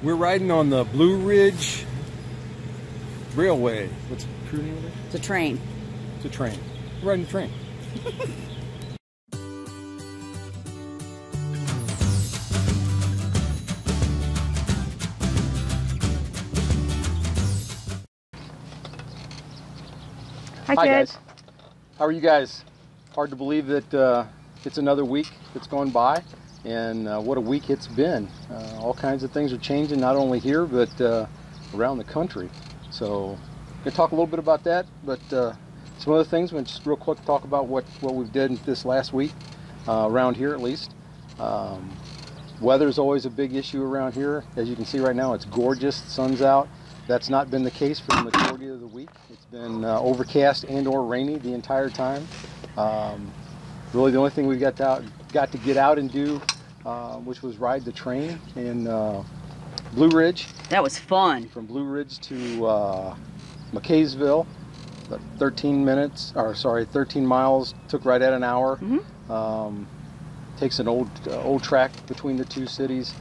We're riding on the Blue Ridge Railway. What's the crew name of it? It's a train. It's a train. We're riding a train. Hi guys. How are you guys? Hard to believe that it's another week that's gone by, and what a week it's been. All kinds of things are changing, not only here but around the country. So I'm going to talk a little bit about that, but some other things. We're just real quick talk about what we've did this last week around here, at least. Weather is always a big issue around here. As you can see right now, it's gorgeous. The sun's out. That's not been the case for the majority of the week. It's been overcast and or rainy the entire time. Really the only thing we got to get out and do, which was ride the train in Blue Ridge. That was fun. From Blue Ridge to McCaysville, 13 miles, took right at an hour. Mm-hmm. Takes an old track between the two cities.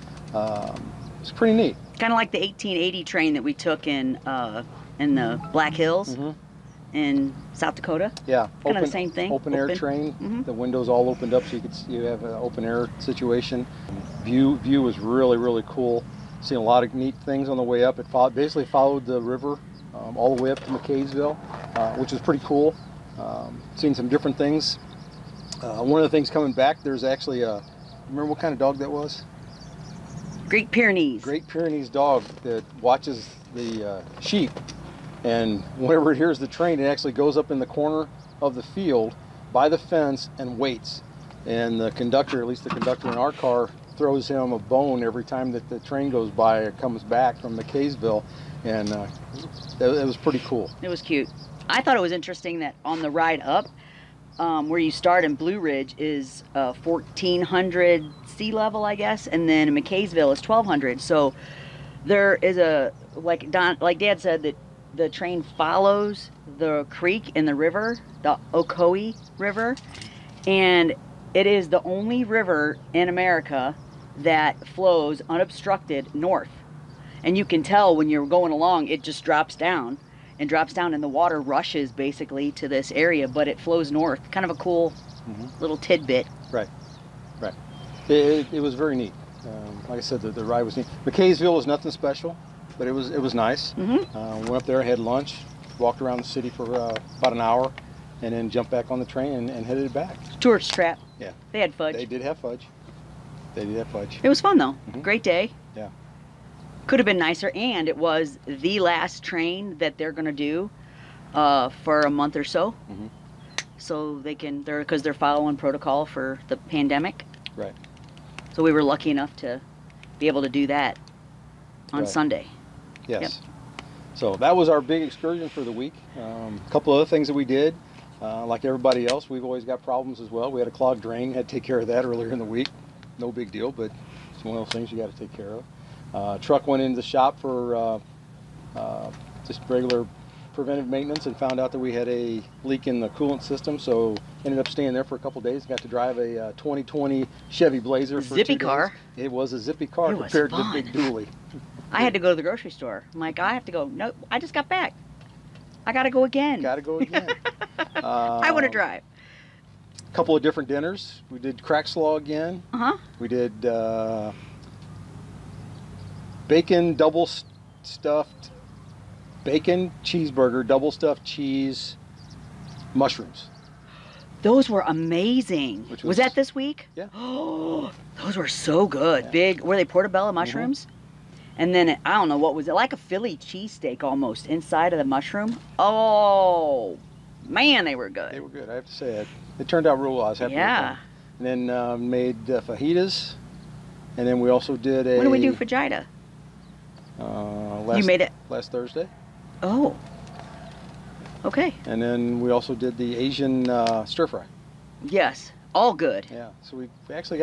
It's pretty neat. Kind of like the 1880 train that we took in the Black Hills in South Dakota. Yeah, kind of the same thing. Open air train. Mm-hmm. The windows all opened up, so you have an open air situation. View was really cool. Seen a lot of neat things on the way up. It basically followed the river all the way up to McCaysville, which was pretty cool. Seen some different things. One of the things coming back, there's actually remember what kind of dog that was? Great Pyrenees. Great Pyrenees dog that watches the sheep, and whenever it hears the train, it actually goes up in the corner of the field by the fence and waits. And the conductor, at least the conductor in our car, throws him a bone every time that the train goes by or comes back from McCaysville, and it was pretty cool. It was cute. I thought it was interesting that on the ride up, where you start in Blue Ridge is 1,400 sea level, I guess, and then in McCaysville is 1,200. So there is like Dad said, that the train follows the creek in the river, the Ocoee River, and it is the only river in America that flows unobstructed north. And you can tell when you're going along, it just drops down. And drops down, and the water rushes basically to this area, but it flows north. Kind of a cool little tidbit. Right. It was very neat. Like I said, the ride was neat. McCaysville was nothing special, but it was nice. Went up there, had lunch, walked around the city for about an hour, and then jumped back on the train and headed back. Tourist trap. Yeah. They had fudge. They did have fudge. It was fun though. Great day. Yeah. Could have been nicer, and it was the last train that they're going to do for a month or so. So because they're following protocol for the pandemic. Right. So we were lucky enough to be able to do that on Sunday. Yes. Yep. So that was our big excursion for the week. A couple other things that we did. Like everybody else, we've always got problems as well. We had a clogged drain, had to take care of that earlier in the week. No big deal, but it's one of those things you got to take care of. Truck went into the shop for just regular preventive maintenance and found out that we had a leak in the coolant system, so ended up staying there for a couple days. Got to drive a 2020 Chevy Blazer for zippy 2 days. car. It was a zippy car It was compared fun. to the big dually. I had to go to the grocery store. I'm like, I have to go. No, I just got back. I got to go again. Got to go again. I want to drive. A couple of different dinners. We did crack slaw again. We did bacon double stuffed bacon cheeseburger, double stuffed cheese, mushrooms. Those were amazing. Was that this week? Yeah. Oh, those were so good. Yeah. Big, were they portobello mushrooms? And then, I don't know, what was it? Like a Philly cheesesteak almost inside of the mushroom. Oh, man, they were good. They were good, I have to say it. It turned out real well. I was happy with them. And then made fajitas. And then we also did a... When did we do fajita? You made it? Last Thursday. Oh. Okay. And then we also did the Asian stir fry. Yes. All good. Yeah. So we actually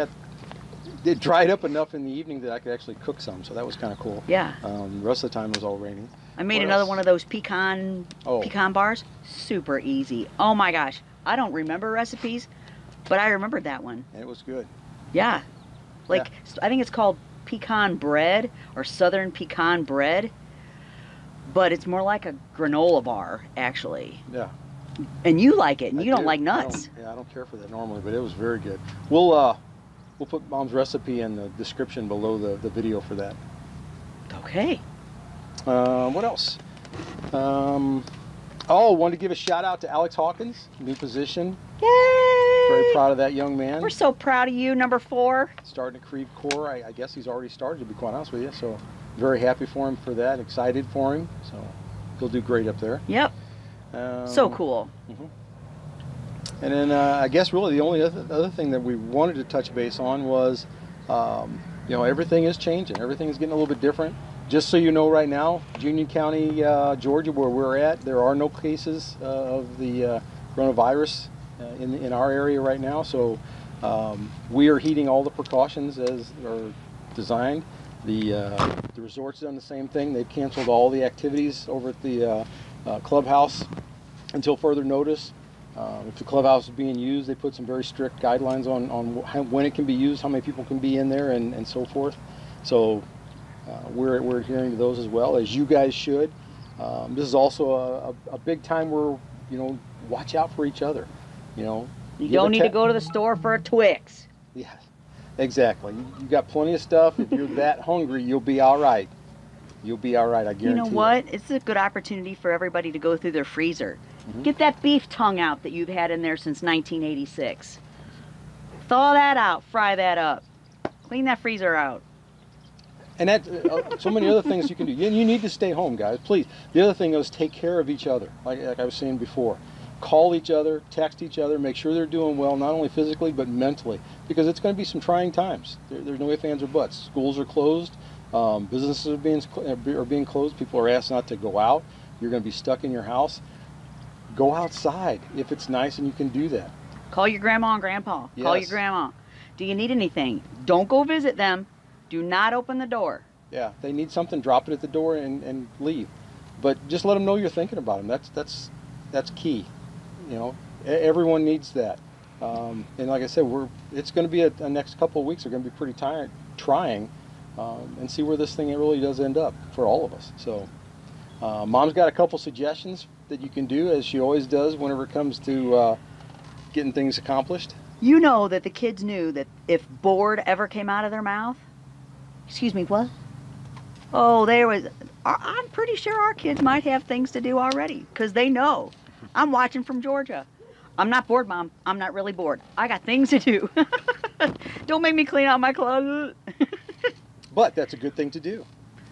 it dried up enough in the evening that I could actually cook some. So that was kind of cool. Yeah. The rest of the time it was all rainy. I made another one of those pecan bars. Super easy. Oh my gosh. I don't remember recipes, but I remembered that one. And it was good. Yeah. I think it's called pecan bread or southern pecan bread, but it's more like a granola bar, actually. Yeah. And you like it, and you don't do. like nuts. I don't care for that normally, but it was very good. We'll put Mom's recipe in the description below the video for that. Okay. What else? Oh, wanted to give a shout out to Alex Hawkins, new position. Yay! Very proud of that young man. We're so proud of you, number 4. Starting to Creve Corps. I guess he's already started, to be quite honest with you. So very happy for him for that. Excited for him. So he'll do great up there. Yep. So cool. And then I guess really the only other thing that we wanted to touch base on was, you know, everything is changing. Everything is getting a little bit different. Just so you know, right now, Union County, Georgia, where we're at, there are no cases of the coronavirus in our area right now. So we are heeding all the precautions as are designed. The resort's done the same thing. They've canceled all the activities over at the clubhouse until further notice. If the clubhouse is being used, they put some very strict guidelines on when it can be used, how many people can be in there, and so forth. So we're adhering to those as well, as you guys should. This is also a big time where, you know, watch out for each other. You know, You don't need to go to the store for a Twix. Yeah, exactly. You got plenty of stuff. If you're that hungry, you'll be all right. You'll be all right, I guarantee. You know what? It's a good opportunity for everybody to go through their freezer. Get that beef tongue out that you've had in there since 1986. Thaw that out, fry that up. Clean that freezer out. And that, so many other things you can do. You need to stay home, guys, please. The other thing is take care of each other, like I was saying before. Call each other, text each other, make sure they're doing well, not only physically, but mentally. Because it's going to be some trying times. There's no ifs, ands, or buts. Schools are closed. Businesses are being closed. People are asked not to go out. You're going to be stuck in your house. Go outside if it's nice and you can do that. Call your grandma and grandpa. Yes. Call your grandma. Do you need anything? Don't go visit them. Do not open the door. Yeah, they need something, drop it at the door and leave. But just let them know you're thinking about them. That's key. You know, everyone needs that. And like I said, it's going to be a next couple of weeks are going to be pretty trying, and see where this thing really does end up for all of us. So, Mom's got a couple suggestions that you can do, as she always does whenever it comes to getting things accomplished. You know that the kids knew that if bored ever came out of their mouth, excuse me, what? Oh, I'm pretty sure our kids might have things to do already, because they know. I'm watching from Georgia. I'm not bored, Mom. I'm not really bored. I got things to do. Don't make me clean out my closet. But that's a good thing to do.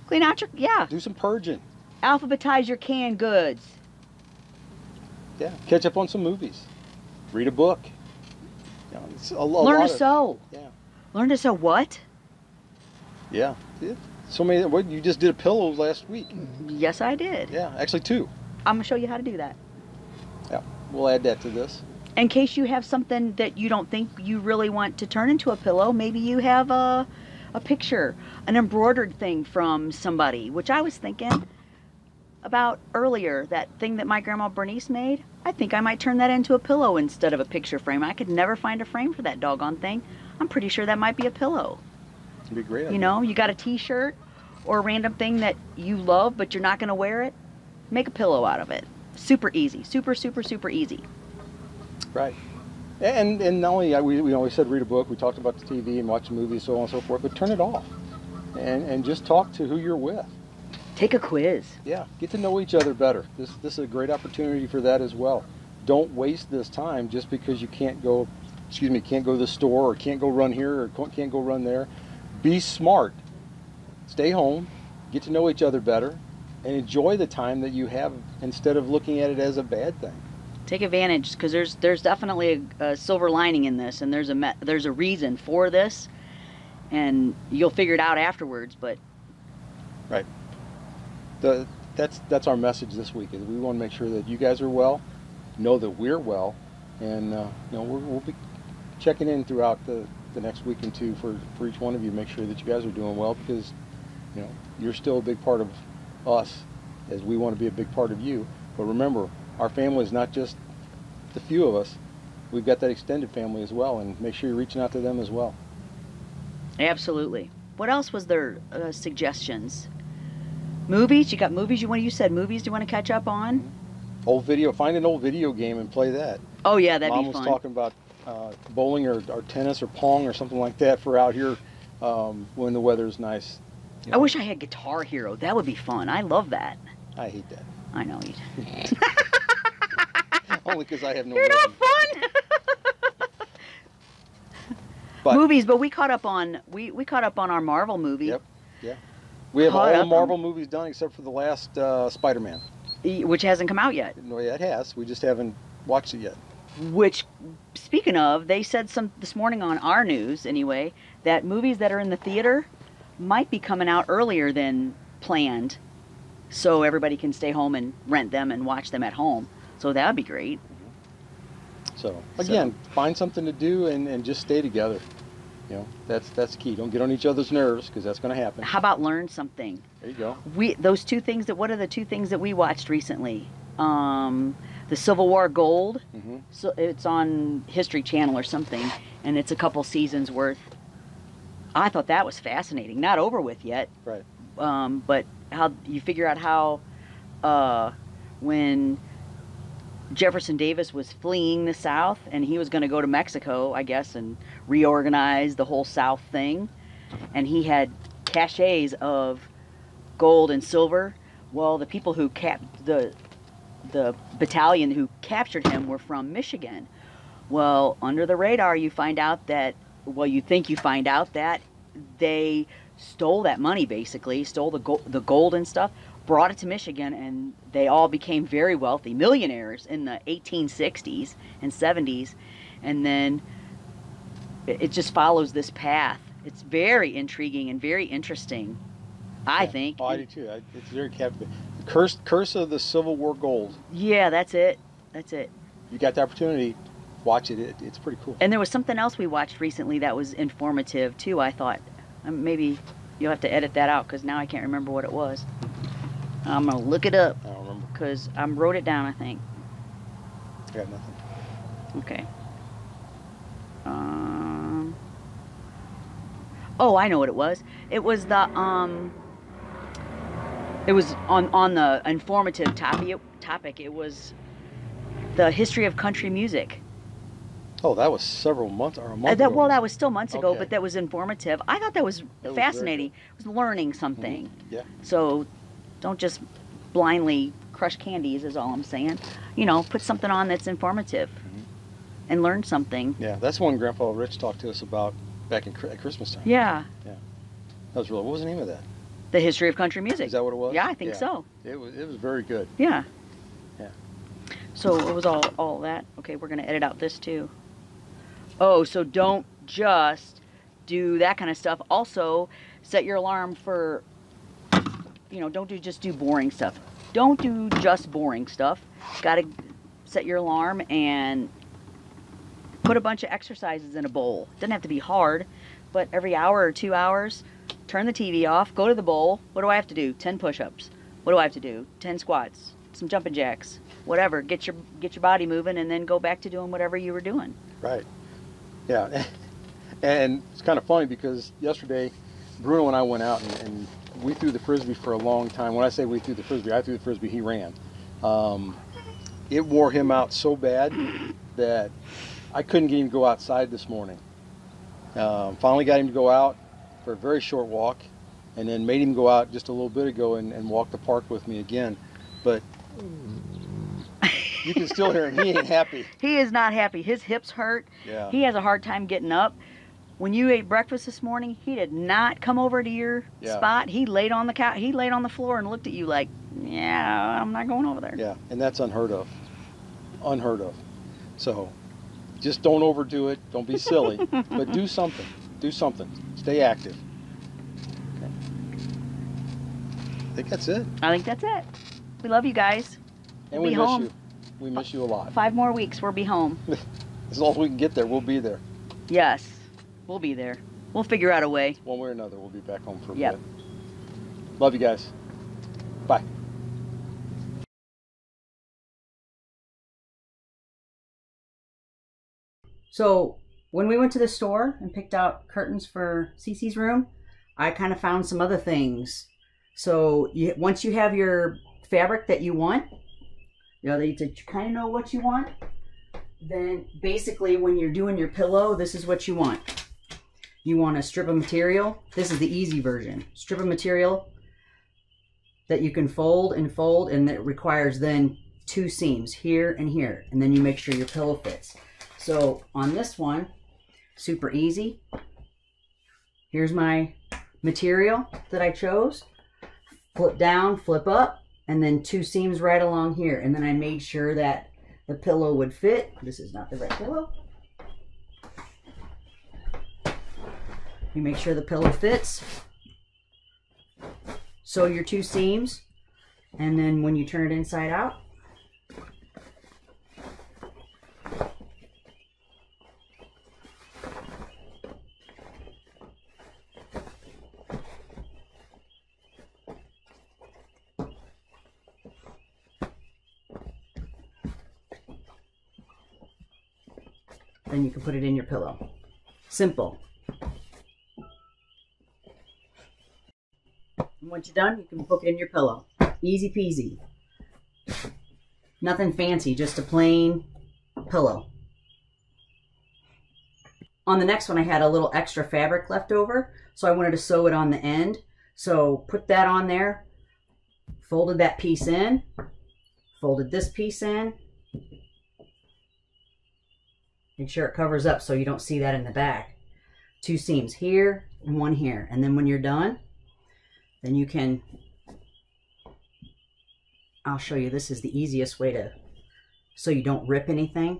Clean out your, yeah. Do some purging. Alphabetize your canned goods. Yeah, catch up on some movies. Read a book. You know, it's Learn to sew. Yeah. Learn to sew what? Yeah. So many. What, you just did a pillow last week. Yes, I did. Yeah, actually 2. I'm going to show you how to do that. Yeah, we'll add that to this. In case you have something that you don't think you really want to turn into a pillow, maybe you have a picture, an embroidered thing from somebody, which I was thinking about earlier, that thing that my grandma Bernice made. I think I might turn that into a pillow instead of a picture frame. I could never find a frame for that doggone thing. I'm pretty sure that might be a pillow. It'd be great. You know, you got a t-shirt or a random thing that you love but you're not going to wear it, make a pillow out of it. Super easy. Super, super, super easy. Right. And not only, we always said read a book, we talked about the TV and watch movies, so on and so forth, but turn it off and just talk to who you're with. Take a quiz. Yeah, get to know each other better. This is a great opportunity for that as well. Don't waste this time just because you can't go to the store, or can't go run here, or can't go run there. Be smart. Stay home, get to know each other better, and enjoy the time that you have instead of looking at it as a bad thing. Take advantage, because there's definitely a silver lining in this, and there's a reason for this, and you'll figure it out afterwards. But right, that's our message this week. Is we want to make sure that you guys are well, know that we're well, and we'll be checking in throughout the next week and 2 for each one of you. Make sure that you guys are doing well, because you're still a big part of us, as we want to be a big part of you. But remember, our family is not just the few of us. We've got that extended family as well, and make sure you're reaching out to them as well. absolutely. What else was there? Suggestions? Movies? You got movies? You said movies you want to catch up on? Old video. Find an old video game and play that. Oh yeah, that'd Mom be was fun. talking about bowling or tennis or pong or something like that for out here when the weather is nice. I wish I had Guitar Hero. That would be fun. I love that. I hate that. I know you do. Only because I have no You're not rhythm. fun. But, movies, but we caught up on our Marvel movie. Yep. Yeah. We have all Caught the up Marvel movies done except for the last Spider-Man. Which hasn't come out yet. No, yeah, it has. We just haven't watched it yet. Which, speaking of, they said this morning on our news anyway, that movies that are in the theater might be coming out earlier than planned, so everybody can stay home and rent them and watch them at home. So that would be great. So again, find something to do and just stay together. You know, that's key. Don't get on each other's nerves because that's going to happen. How about learn something? There you go. Those two things what are the two things that we watched recently? The Civil War Gold. Mm-hmm. So it's on History Channel or something, and it's a couple seasons worth. I thought that was fascinating. Not over with yet. Right. But how you figure out how when Jefferson Davis was fleeing the South and he was going to go to Mexico, I guess, and reorganize the whole South thing, and he had caches of gold and silver. Well, the people who the battalion who captured him were from Michigan. Well, under the radar, you find out that, well, you think you find out that they stole that money, basically, stole the gold and stuff, brought it to Michigan, and they all became very wealthy, millionaires in the 1860s and 70s. And then it just follows this path. It's very intriguing and very interesting, I think. Oh, I do too. It's very captivating. The curse of the Civil War Gold. Yeah, that's it. That's it. You got the opportunity, watch it. It's pretty cool. And there was something else we watched recently that was informative too, I thought. Maybe you'll have to edit that out because now I can't remember what it was. I'm going to look it up. I don't remember. Because I wrote it down, I think. I got nothing. Okay. Oh, I know what it was. It was the it was on the informative topic. It was the history of country music. Oh, that was several months or a month ago. Well, that was still months ago, Okay. but that was informative. I thought that was fascinating. It was learning something. Mm-hmm. Yeah. So don't just blindly crush candies is all I'm saying. You know, put something on that's informative and learn something. Yeah, that's one Grandpa Rich talked to us about back at Christmas time. Yeah. Yeah. That was really, what was the name of that? The history of country music. Is that what it was? Yeah, I think so. It was very good. Yeah. Yeah. So it was all that. Okay, we're going to edit out this too. Oh, so don't just do that kind of stuff. Also, set your alarm for, you know, don't just do boring stuff. Don't do just boring stuff. Got to set your alarm and put a bunch of exercises in a bowl. Doesn't have to be hard, but every hour or 2 hours, turn the TV off, go to the bowl. What do I have to do? 10 push-ups. What do I have to do? 10 squats, some jumping jacks, whatever. Get your body moving and then go back to doing whatever you were doing. Right. Yeah. And it's kind of funny because yesterday, Bruno and I went out and we threw the Frisbee for a long time. When I say we threw the Frisbee, I threw the Frisbee, he ran. It wore him out so bad that I couldn't get him to go outside this morning. Finally got him to go out for a very short walk and then made him go out just a little bit ago and walk the park with me again. But you can still hear him. He ain't happy. He is not happy. His hips hurt. Yeah. He has a hard time getting up. When you ate breakfast this morning, he did not come over to your spot. He laid on the couch. He laid on the floor and looked at you like, yeah, I'm not going over there. Yeah, and that's unheard of. Unheard of. So just don't overdo it. Don't be silly. But do something. Do something. Stay active. Okay. I think that's it. I think that's it. We love you guys. And We'll we be miss home. you. We miss you a lot. 5 more weeks, we'll be home. As long as we can get there, we'll be there. Yes, we'll be there. We'll figure out a way. One way or another, we'll be back home for a Yep. bit. Love you guys. Bye. So when we went to the store and picked out curtains for Cece's room, I kind of found some other things. So once you have your fabric that you want, you know, that you kind of know what you want, then basically when you're doing your pillow, this is what you want. You want a strip of material. This is the easy version. Strip of material that you can fold, and that requires then 2 seams here and here, and then you make sure your pillow fits. So on this one, super easy. Here's my material that I chose. Flip down, flip up, and then 2 seams right along here. And then I made sure that the pillow would fit. This is not the right pillow. You make sure the pillow fits. Sew your 2 seams, and then when you turn it inside out, then you can put it in your pillow. Simple. And once you're done, you can book it in your pillow. Easy peasy. Nothing fancy, just a plain pillow. On the next one, I had a little extra fabric left over, so I wanted to sew it on the end. So put that on there, folded that piece in, folded this piece in. Make sure it covers up so you don't see that in the back. 2 seams here and 1 here. And then when you're done, then you can, I'll show you, this is the easiest way to, so you don't rip anything.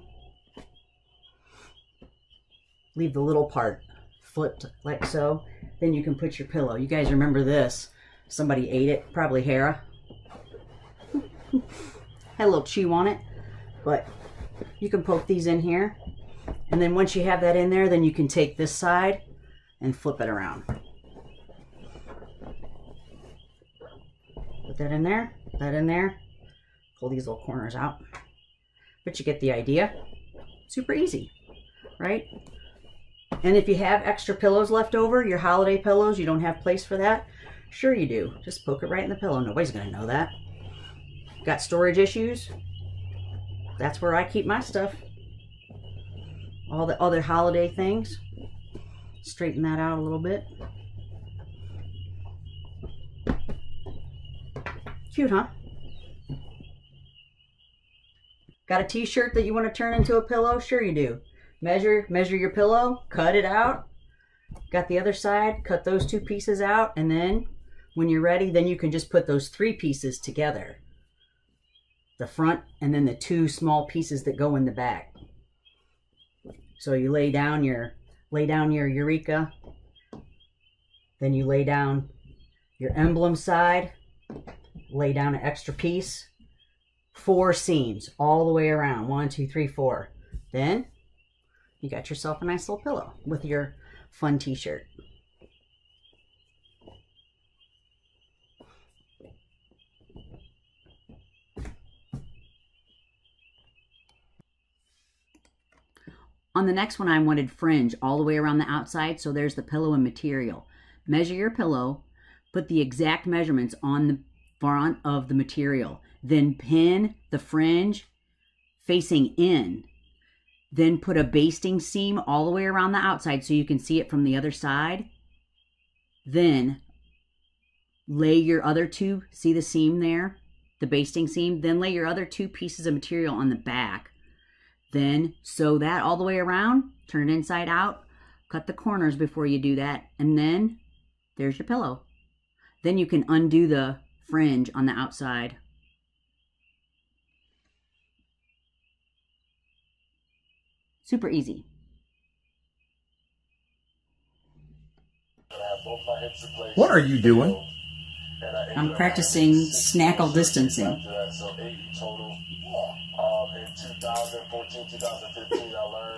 Leave the little part flipped like so. Then you can put your pillow. You guys remember this. Somebody ate it, probably Hera. Had a little chew on it, but you can poke these in here. And then once you have that in there, then you can take this side and flip it around. Put that in there, pull these little corners out. But you get the idea. Super easy, right? And if you have extra pillows left over, your holiday pillows, you don't have place for that? Sure you do. Just poke it right in the pillow. Nobody's gonna know that. Got storage issues? That's where I keep my stuff. All the other holiday things. Straighten that out a little bit. Cute, huh? Got a t-shirt that you want to turn into a pillow? Sure you do. Measure your pillow, cut it out. Got the other side, cut those 2 pieces out, and then when you're ready, then you can just put those 3 pieces together. The front and then the 2 small pieces that go in the back. So you lay down your Eureka, then you lay down your emblem side, lay down an extra piece, 4 seams all the way around, 1, 2, 3, 4. Then you got yourself a nice little pillow with your fun t-shirt. On the next one, I wanted fringe all the way around the outside, so there's the pillow and material. Measure your pillow, put the exact measurements on the front of the material, then pin the fringe facing in. Then put a basting seam all the way around the outside so you can see it from the other side. Then lay your other 2, see the seam there? The basting seam. Then lay your other 2 pieces of material on the back. Then sew that all the way around, turn it inside out, cut the corners before you do that, and then there's your pillow. Then you can undo the fringe on the outside. Super easy. What are you doing? I'm practicing snackle distancing. In 2014, 2015, I learned